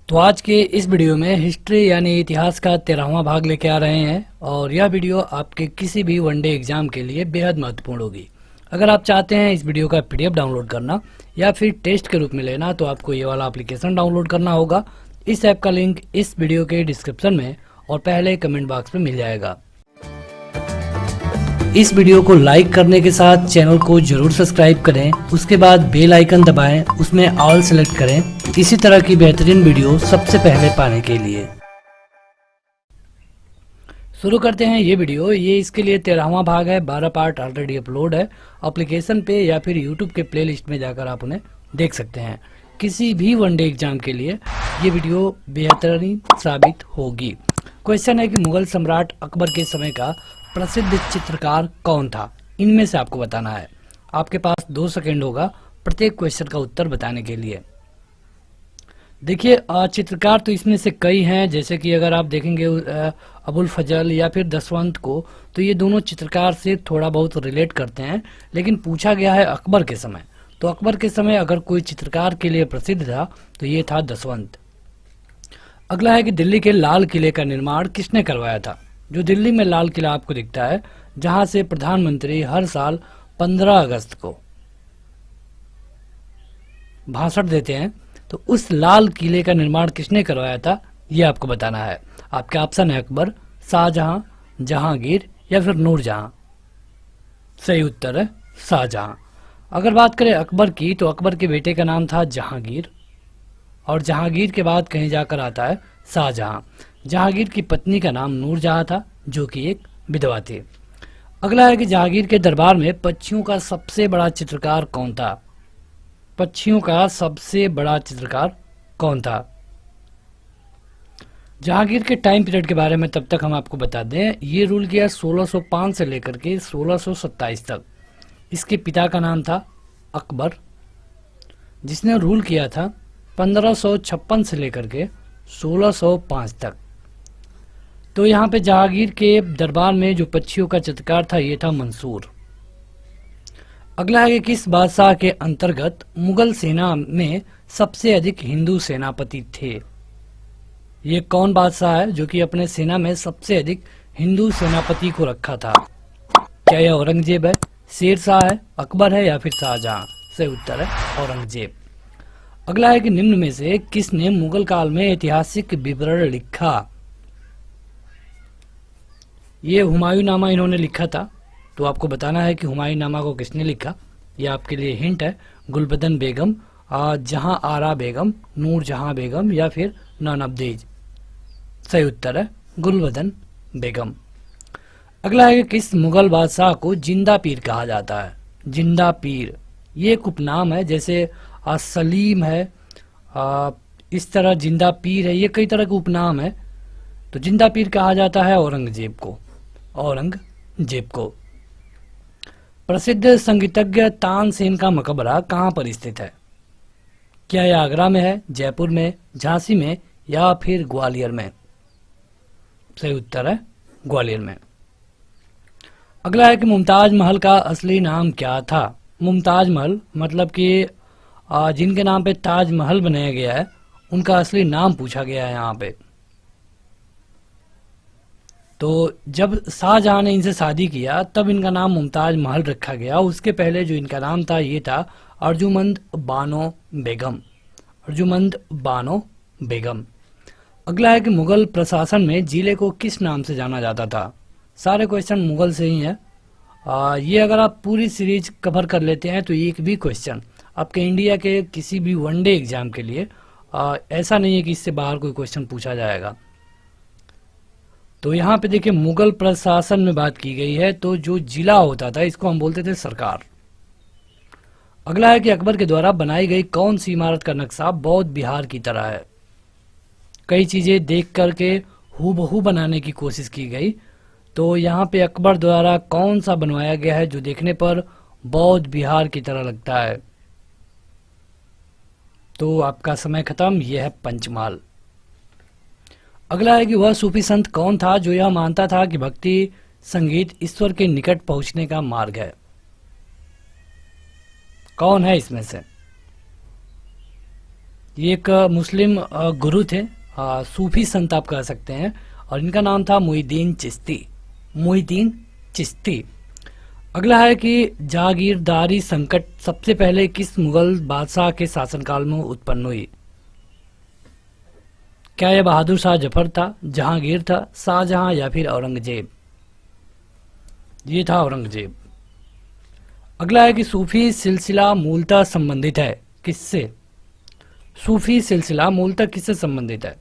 तो आज के इस वीडियो में हिस्ट्री यानी इतिहास का 13वां भाग लेके आ रहे हैं और यह वीडियो आपके किसी भी वनडे एग्जाम के लिए बेहद महत्वपूर्ण होगी। अगर आप चाहते हैं इस वीडियो का पीडीएफ डाउनलोड करना या फिर टेस्ट के रूप में लेना तो आपको ये वाला एप्लीकेशन डाउनलोड करना होगा। इस ऐप का लिंक इस वीडियो के डिस्क्रिप्शन में और पहले कमेंट बॉक्स में मिल जाएगा। इस वीडियो को लाइक करने के साथ चैनल को जरूर सब्सक्राइब करें, उसके बाद बेल आइकन दबाएं, उसमें ऑल सेलेक्ट करें इसी तरह की बेहतरीन वीडियो सबसे पहले पाने के लिए। शुरू करते हैं ये वीडियो। ये इसके लिए 13वां भाग है। 12 पार्ट ऑलरेडी अपलोड है एप्लीकेशन पे या फिर यूट्यूब के प्लेलिस्ट में जाकर आप उन्हें देख सकते हैं। किसी भी वनडे एग्जाम के लिए ये वीडियो बेहतरीन साबित होगी। क्वेश्चन है कि मुगल सम्राट अकबर के समय का प्रसिद्ध चित्रकार कौन था? इनमें से आपको बताना है। आपके पास 2 सेकंड होगा प्रत्येक क्वेश्चन का उत्तर बताने के लिए। देखिए चित्रकार तो इसमें से कई हैं, जैसे कि अगर आप देखेंगे अबुल फजल या फिर दसवंत को, तो ये दोनों चित्रकार से थोड़ा बहुत रिलेट करते हैं, लेकिन पूछा गया है अकबर के समय। तो अकबर के समय अगर कोई चित्रकार के लिए प्रसिद्ध था तो ये था दसवंत। अगला है कि दिल्ली के लाल किले का निर्माण किसने करवाया था? जो दिल्ली में लाल किला आपको दिखता है, जहां से प्रधानमंत्री हर साल 15 अगस्त को भाषण देते हैं, तो उस लाल किले का निर्माण किसने करवाया था ये आपको बताना है। आपके ऑप्शन है अकबर, शाहजहां, जहांगीर या फिर नूरजहां। सही उत्तर है शाहजहां। अगर बात करें अकबर की, तो अकबर के बेटे का नाम था जहांगीर और जहांगीर के बाद कहीं जाकर आता है शाहजहां। जहांगीर की पत्नी का नाम नूरजहां था, जो कि एक विधवा थी। अगला है कि जहांगीर के दरबार में पक्षियों का सबसे बड़ा चित्रकार कौन था? पक्षियों का सबसे बड़ा चित्रकार कौन था? जहांगीर के टाइम पीरियड के बारे में तब तक हम आपको बता दें, ये रूल किया 1605 से लेकर के 1627 तक। इसके पिता का नाम था अकबर, जिसने रूल किया था 1556 से लेकर के 1605 तक। तो यहाँ पे जहांगीर के दरबार में जो पक्षियों का चित्रकार था ये था मंसूर। अगला है कि किस बादशाह के अंतर्गत मुगल सेना में सबसे अधिक हिंदू सेनापति थे? ये कौन बादशाह है जो कि अपने सेना में सबसे अधिक हिंदू सेनापति को रखा था? क्या यह औरंगजेब है, शेरशाह है, अकबर है या फिर शाहजहां? सही उत्तर है औरंगजेब। अगला है कि निम्न में से किसने मुगल काल में ऐतिहासिक विवरण लिखा? ये हुमायूं नामा इन्होंने लिखा था, तो आपको बताना है कि हुमायूं नामा को किसने लिखा। ये आपके लिए हिंट है। गुलबदन बेगम, जहां आरा बेगम, नूरजहां बेगम या फिर नानबदेज। सही उत्तर है गुलबदन बेगम। अगला है कि किस मुगल बादशाह को जिंदा पीर कहा जाता है? जिंदा पीर ये एक उपनाम है, जैसे सलीम है, इस तरह जिंदा पीर है, ये कई तरह के उपनाम है। तो जिंदा पीर कहा जाता है औरंगजेब को। औरंगजेब को। प्रसिद्ध संगीतज्ञ तानसेन का मकबरा कहाँ पर स्थित है? क्या यह आगरा में है, जयपुर में, झांसी में या फिर ग्वालियर में? सही उत्तर है ग्वालियर में। अगला है कि मुमताज महल का असली नाम क्या था? मुमताज महल मतलब कि जिनके नाम पे ताजमहल बनाया गया है उनका असली नाम पूछा गया है यहाँ पे। तो जब शाहजहां ने इनसे शादी किया तब इनका नाम मुमताज महल रखा गया। उसके पहले जो इनका नाम था ये था अर्जुमंद बानो बेगम। अर्जुमंद बानो बेगम। अगला है कि मुगल प्रशासन में जिले को किस नाम से जाना जाता था? सारे क्वेश्चन मुगल से ही हैं। ये अगर आप पूरी सीरीज कवर कर लेते हैं तो एक भी क्वेश्चन आपके इंडिया के किसी भी वनडे एग्जाम के लिए ऐसा नहीं है कि इससे बाहर कोई क्वेश्चन पूछा जाएगा। तो यहाँ पे देखिए मुगल प्रशासन में बात की गई है, तो जो जिला होता था इसको हम बोलते थे सरकार। अगला है कि अकबर के द्वारा बनाई गई कौन सी इमारत का नक्शा बौद्ध विहार की तरह है? कई चीजें देख करके हूबहू बनाने की कोशिश की गई, तो यहाँ पे अकबर द्वारा कौन सा बनवाया गया है जो देखने पर बौद्ध विहार की तरह लगता है? तो आपका समय खत्म। यह है पंचमहाल। अगला है कि वह सूफी संत कौन था जो यह मानता था कि भक्ति संगीत ईश्वर के निकट पहुंचने का मार्ग है? कौन है इसमें से? ये एक मुस्लिम गुरु थे, सूफी संत आप कह सकते हैं, और इनका नाम था मोहिउद्दीन चिश्ती। मोहिउद्दीन चिश्ती। अगला है कि जागीरदारी संकट सबसे पहले किस मुगल बादशाह के शासनकाल में उत्पन्न हुई? क्या यह बहादुर शाह जफर था, जहांगीर था, शाहजहां या फिर औरंगजेब? ये था औरंगजेब। अगला है कि सूफी सिलसिला मूलतः संबंधित है किससे? सूफी सिलसिला मूलतः किससे संबंधित है?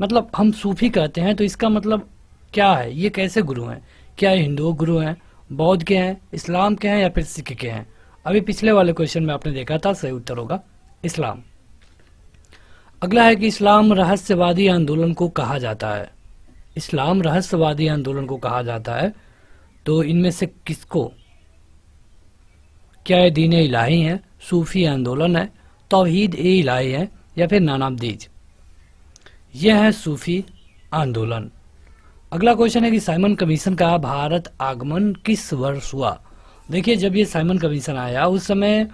मतलब हम सूफी कहते हैं तो इसका मतलब क्या है? ये कैसे गुरु हैं? क्या ये हिंदू गुरु हैं, बौद्ध के हैं, इस्लाम के हैं या फिर सिख के हैं? अभी पिछले वाले क्वेश्चन में आपने देखा था, सही उत्तर होगा इस्लाम। अगला है कि इस्लाम रहस्यवादी आंदोलन को कहा जाता है। इस्लाम रहस्यवादी आंदोलन को कहा जाता है, तो इनमें से किसको? क्या ये दीन इलाही है, सूफी आंदोलन है, तौहीद ए इलाही है या फिर नानाबदीज? यह है सूफी आंदोलन। अगला क्वेश्चन है कि साइमन कमीशन का भारत आगमन किस वर्ष हुआ? देखिए, जब ये साइमन कमीशन आया उस समय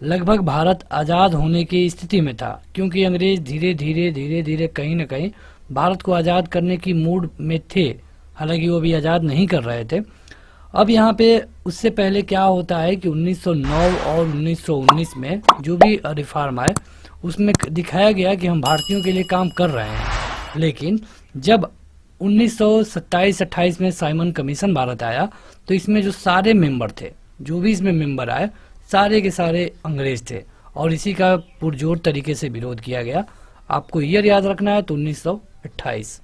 लगभग भारत आज़ाद होने की स्थिति में था, क्योंकि अंग्रेज धीरे धीरे कहीं न कहीं भारत को आज़ाद करने की मूड में थे। हालांकि वो भी आज़ाद नहीं कर रहे थे। अब यहाँ पे उससे पहले क्या होता है कि 1909 और 1919 में जो भी रिफॉर्म आए उसमें दिखाया गया कि हम भारतीयों के लिए काम कर रहे हैं। लेकिन जब 1927-28 में साइमन कमीशन भारत आया तो इसमें जो सारे मेंबर थे, जो भी इसमें मेंबर आए, सारे के सारे अंग्रेज थे और इसी का पुरजोर तरीके से विरोध किया गया। आपको ईयर याद रखना है, तो 1928।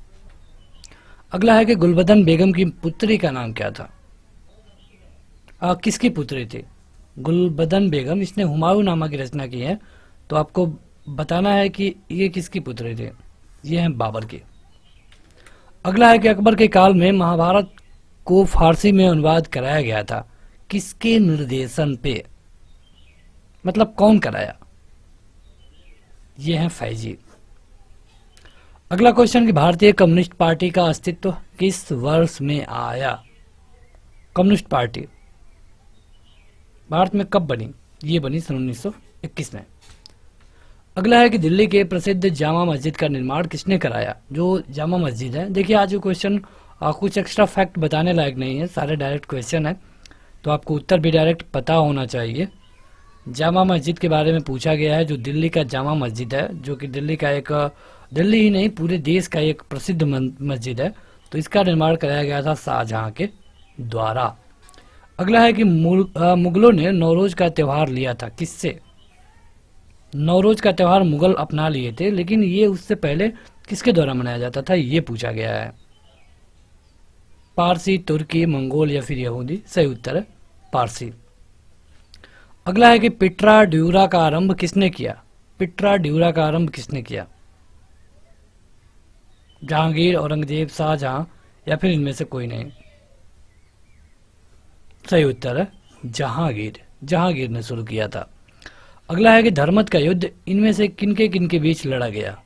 अगला है कि गुलबदन बेगम की पुत्री का नाम क्या था? किसकी पुत्री थी गुलबदन बेगम? इसने हुमायूंनामा की रचना की है, तो आपको बताना है कि ये किसकी पुत्री थी। ये है बाबर की। अगला है कि अकबर के काल में महाभारत को फारसी में अनुवाद कराया गया था, किसके निर्देशन पे? मतलब कौन कराया? ये है फैजी। अगला क्वेश्चन कि भारतीय कम्युनिस्ट पार्टी का अस्तित्व किस वर्ष में आया? कम्युनिस्ट पार्टी भारत में कब बनी? ये बनी सन 1921 में। अगला है कि दिल्ली के प्रसिद्ध जामा मस्जिद का निर्माण किसने कराया? जो जामा मस्जिद है, देखिए आज जो क्वेश्चन कुछ एक्स्ट्रा फैक्ट बताने लायक नहीं है, सारे डायरेक्ट क्वेश्चन है, तो आपको उत्तर भी डायरेक्ट पता होना चाहिए। जामा मस्जिद के बारे में पूछा गया है। जो दिल्ली का जामा मस्जिद है, जो कि दिल्ली का एक, दिल्ली ही नहीं पूरे देश का एक प्रसिद्ध मस्जिद है, तो इसका निर्माण कराया गया था शाहजहां के द्वारा। अगला है कि मुगलों ने नौरोज का त्यौहार लिया था किससे? नौरोज का त्यौहार मुगल अपना लिए थे, लेकिन ये उससे पहले किसके द्वारा मनाया जाता था, ये पूछा गया है। पारसी, तुर्की, मंगोल या फिर यहूदी? सही उत्तर है पारसी। अगला है कि पिट्रा ड्यूरा का आरंभ किसने किया? पिट्रा ड्यूरा का आरंभ किसने किया? जहांगीर, औरंगजेब, शाहजहां या फिर इनमें से कोई नहीं? सही उत्तर है जहांगीर। जहांगीर ने शुरू किया था। अगला है कि धर्मत का युद्ध इनमें से किनके बीच लड़ा गया?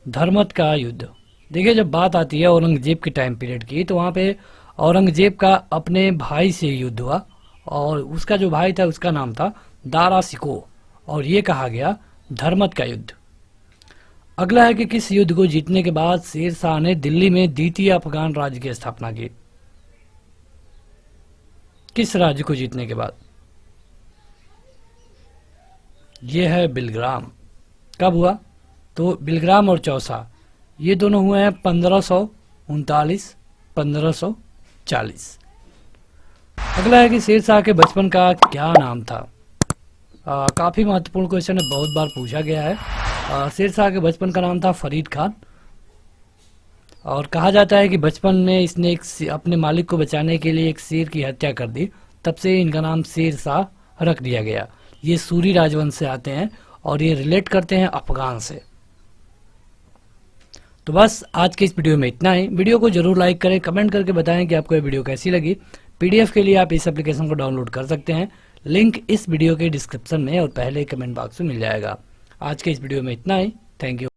धर्मत का युद्ध, देखिए जब बात आती है औरंगजेब के टाइम पीरियड की, तो वहाँ पे औरंगजेब का अपने भाई से युद्ध हुआ और उसका जो भाई था उसका नाम था दारा शिकोह, और ये कहा गया धर्मत का युद्ध। अगला है कि किस युद्ध को जीतने के बाद शेर शाह ने दिल्ली में द्वितीय अफगान राज्य की स्थापना की? किस राज्य को जीतने के बाद? यह है बिलग्राम। कब हुआ? तो बिलग्राम और चौसा ये दोनों हुए हैं 1539 1540। अगला है कि शेर शाह के बचपन का क्या नाम था? काफ़ी महत्वपूर्ण क्वेश्चन है, बहुत बार पूछा गया है। शेर शाह के बचपन का नाम था फरीद खान, और कहा जाता है कि बचपन में इसने अपने मालिक को बचाने के लिए एक शेर की हत्या कर दी, तब से इनका नाम शेर शाह रख दिया गया। ये सूरी राजवंश से आते हैं और ये रिलेट करते हैं अफगान से। तो बस आज के इस वीडियो में इतना ही। वीडियो को जरूर लाइक करें, कमेंट करके बताएं कि आपको ये वीडियो कैसी लगी। पीडीएफ के लिए आप इस एप्लीकेशन को डाउनलोड कर सकते हैं, लिंक इस वीडियो के डिस्क्रिप्शन में और पहले कमेंट बॉक्स में मिल जाएगा। आज के इस वीडियो में इतना ही। Thank you.